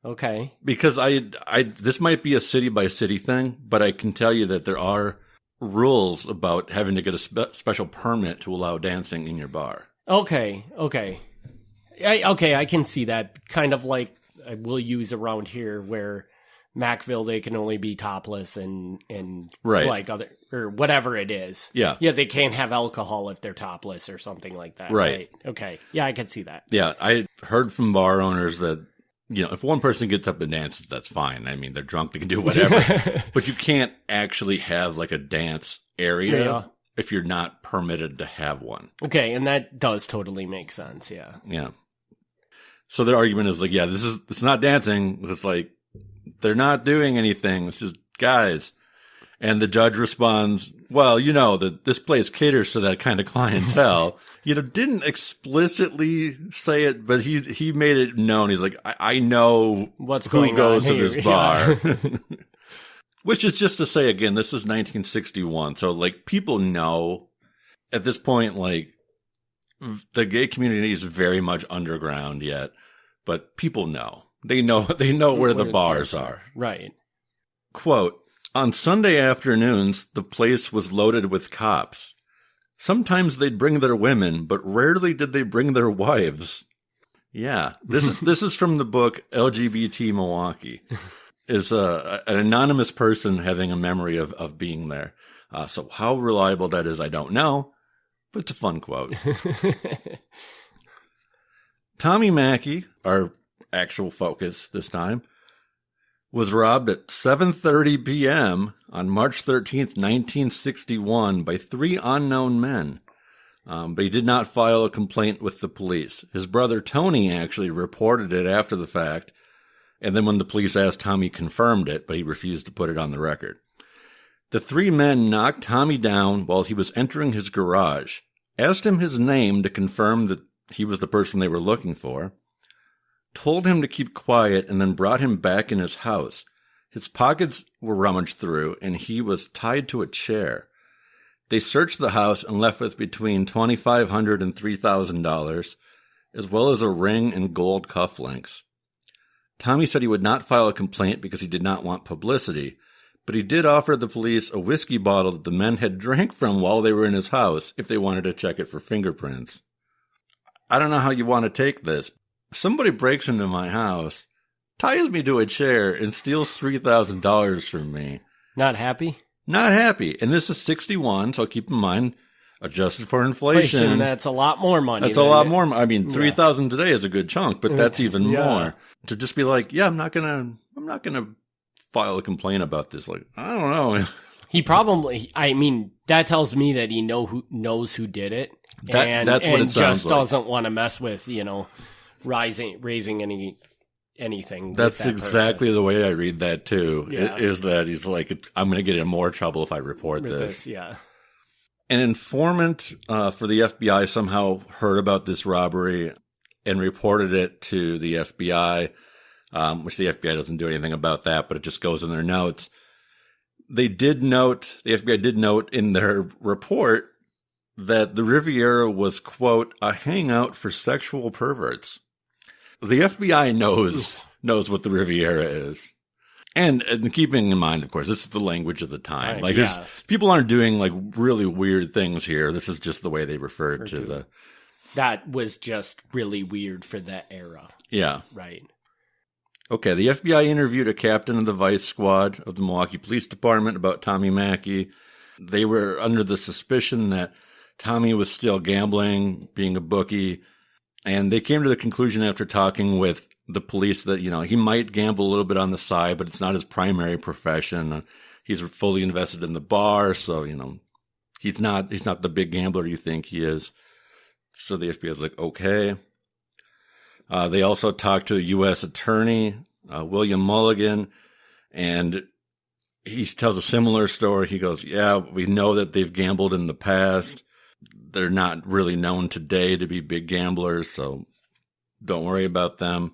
Okay. Because this might be a city by city thing, but I can tell you that there are rules about having to get a special permit to allow dancing in your bar. Okay. I can see that. Kind of like we'll use around here where Macville, they can only be topless and right. like other or whatever it is. Yeah. Yeah, they can't have alcohol if they're topless or something like that. Right. Okay. Yeah, I can see that. Yeah, I heard from bar owners that, if one person gets up and dances, that's fine. I mean, they're drunk, they can do whatever. But you can't actually have like a dance area if you're not permitted to have one. Okay, and that does totally make sense, yeah. Yeah. So their argument is like, it's not dancing. It's like, they're not doing anything. It's just guys. And the judge responds, well, that this place caters to that kind of clientele. Didn't explicitly say it, but he made it known. He's like, I know who goes to this bar. Which is just to say, again, this is 1961. So, like, people know at this point, like, the gay community is very much underground yet, but people know. They know where the bars are. Right. Quote, on Sunday afternoons, the place was loaded with cops. Sometimes they'd bring their women, but rarely did they bring their wives. Yeah, this is from the book LGBT Milwaukee. Is an anonymous person having a memory of being there. So how reliable that is, I don't know, but it's a fun quote. Tommy Machi, our actual focus this time, was robbed at 7:30 p.m. on March 13th, 1961 by 3 unknown men. But he did not file a complaint with the police. His brother Tony actually reported it after the fact, and then when the police asked, Tommy confirmed it, but he refused to put it on the record. The 3 men knocked Tommy down while he was entering his garage, asked him his name to confirm that he was the person they were looking for, told him to keep quiet, and then brought him back in his house. His pockets were rummaged through, and he was tied to a chair. They searched the house and left with between $2,500 and $3,000, as well as a ring and gold cufflinks. Tommy said he would not file a complaint because he did not want publicity, but he did offer the police a whiskey bottle that the men had drank from while they were in his house if they wanted to check it for fingerprints. I don't know how you want to take this. Somebody breaks into my house, ties me to a chair, and steals $3,000 from me. Not happy? Not happy. And this is 61, so keep in mind, adjusted for inflation. That's a lot more money. That's a lot more. I mean, 3,000 today is a good chunk, but that's even more. To just be like, I'm not gonna file a complaint about this. Like, I don't know. He probably, that tells me that he knows who did it. That's what it sounds just like. Doesn't want to mess with, raising anything. That's exactly the way I read that too. Yeah. Is that he's like, I'm going to get in more trouble if I report this. Yeah. An informant for the FBI somehow heard about this robbery and reported it to the FBI, which the FBI doesn't do anything about that, but it just goes in their notes. The FBI did note in their report that the Riviera was, quote, a hangout for sexual perverts. The FBI knows what the Riviera is. And keeping in mind, of course, this is the language of the time. Right, people aren't doing like really weird things here. This is just the way they referred to the... That was just really weird for that era. Yeah. Right. Okay, the FBI interviewed a captain of the Vice Squad of the Milwaukee Police Department about Tommy Machi. They were under the suspicion that Tommy was still gambling, being a bookie, and they came to the conclusion after talking with the police that, he might gamble a little bit on the side, but it's not his primary profession. He's fully invested in the bar, so, he's not the big gambler you think he is. So the FBI was like, okay. They also talked to a U.S. attorney, William Mulligan, and he tells a similar story. He goes, yeah, we know that they've gambled in the past. They're not really known today to be big gamblers, so don't worry about them.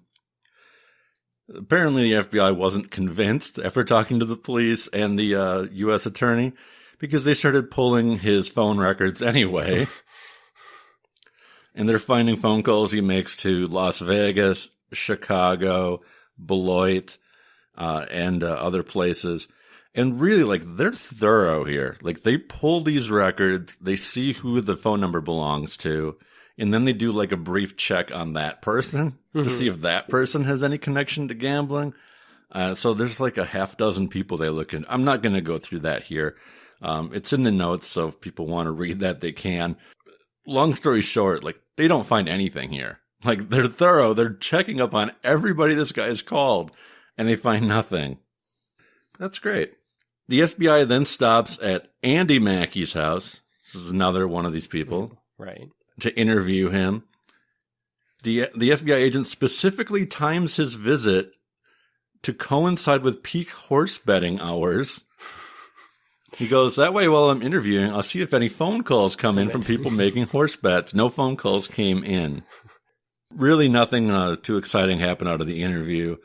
Apparently, the FBI wasn't convinced after talking to the police and the U.S. attorney because they started pulling his phone records anyway. And they're finding phone calls he makes to Las Vegas, Chicago, Beloit, and other places. And really, like, they're thorough here. Like, they pull these records, they see who the phone number belongs to, and then they do, like, a brief check on that person to see if that person has any connection to gambling. So there's, like, a half dozen people they look in. I'm not going to go through that here. It's in the notes, so if people want to read that, they can. Long story short, like, they don't find anything here. Like, they're thorough. They're checking up on everybody this guy has called, and they find nothing. That's great. The FBI then stops at Andy Mackey's house. This is another one of these people. Right. To interview him. The FBI agent specifically times his visit to coincide with peak horse betting hours. He goes, that way while I'm interviewing, I'll see if any phone calls come in from people making horse bets. No phone calls came in. Really nothing too exciting happened out of the interview.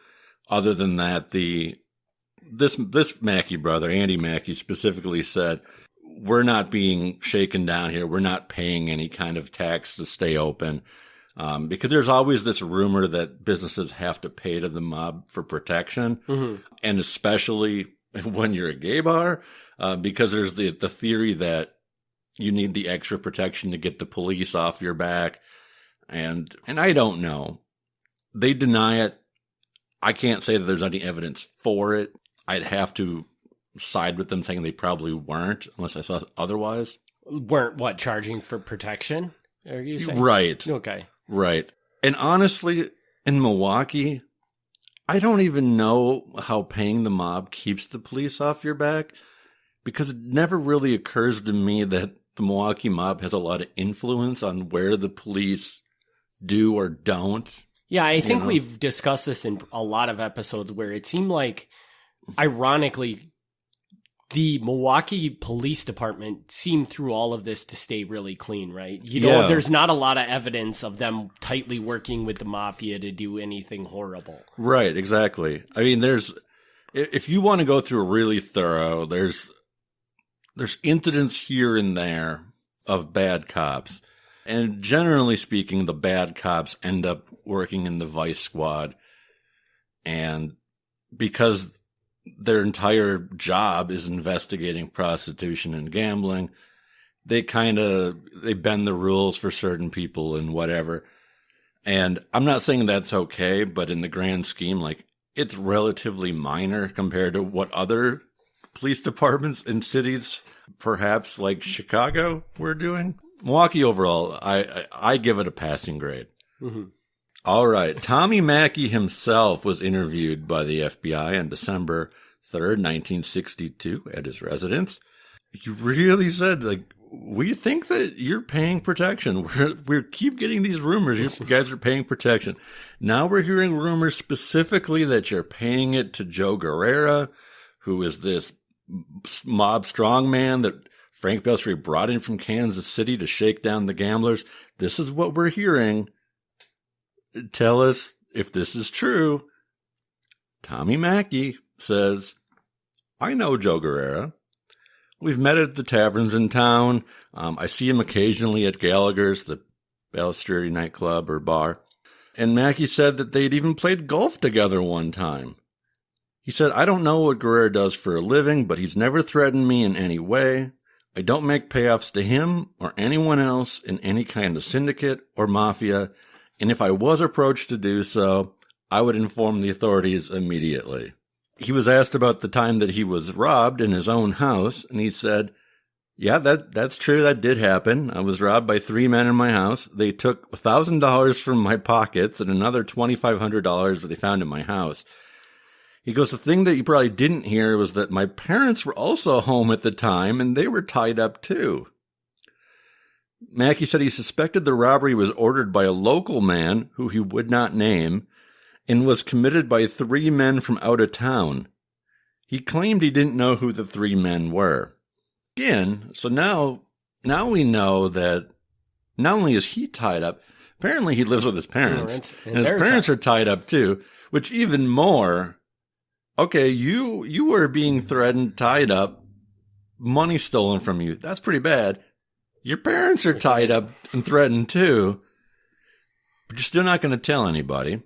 Other than that, this Mackey brother, Andy Mackey, specifically said, we're not being shaken down here. We're not paying any kind of tax to stay open. Because there's always this rumor that businesses have to pay to the mob for protection. And especially when you're a gay bar, because there's the theory that you need the extra protection to get the police off your back. And I don't know. They deny it. I can't say that there's any evidence for it. I'd have to side with them saying they probably weren't, unless I saw otherwise. Weren't what, charging for protection? Are you saying? Right. Okay. Right. And honestly, in Milwaukee, I don't even know how paying the mob keeps the police off your back, because it never really occurs to me that the Milwaukee mob has a lot of influence on where the police do or don't. Yeah, I think we've discussed this in a lot of episodes where it seemed like, ironically, the Milwaukee Police Department seemed through all of this to stay really clean, right? There's not a lot of evidence of them tightly working with the mafia to do anything horrible. Right, exactly. I mean, if you want to go through really thorough, there's incidents here and there of bad cops. And generally speaking, the bad cops end up working in the vice squad. And because their entire job is investigating prostitution and gambling, they bend the rules for certain people and whatever. And I'm not saying that's okay, but in the grand scheme, like, it's relatively minor compared to what other police departments in cities, perhaps like Chicago, were doing. Milwaukee overall, I give it a passing grade. All right. Tommy Mackey himself was interviewed by the FBI on December 3rd, 1962 at his residence. He really said, like, we think that you're paying protection. We keep getting these rumors. You guys are paying protection. Now we're hearing rumors specifically that you're paying it to Joe Guerrera, who is this mob strongman that Frank Belstry brought in from Kansas City to shake down the gamblers. This is what we're hearing. Tell us if this is true. Tommy Mackey says, I know Joe Guerrera. We've met at the taverns in town. I see him occasionally at Gallagher's, the Balestieri nightclub or bar. And Mackey said that they'd even played golf together one time. He said, I don't know what Guerrera does for a living, but he's never threatened me in any way. I don't make payoffs to him or anyone else in any kind of syndicate or mafia, and if I was approached to do so, I would inform the authorities immediately. He was asked about the time that he was robbed in his own house, and he said, yeah, that's true, that did happen. I was robbed by 3 men in my house. They took $1,000 from my pockets and another $2,500 that they found in my house. He goes, the thing that you probably didn't hear was that my parents were also home at the time, and they were tied up too. Mackey said he suspected the robbery was ordered by a local man, who he would not name, and was committed by 3 men from out of town. He claimed he didn't know who the 3 men were. Again, so now we know that not only is he tied up, apparently he lives with his parents, and his parents are tied up too, which even more... Okay, you were being threatened, tied up, money stolen from you. That's pretty bad. Your parents are tied up and threatened too, but you're still not going to tell anybody.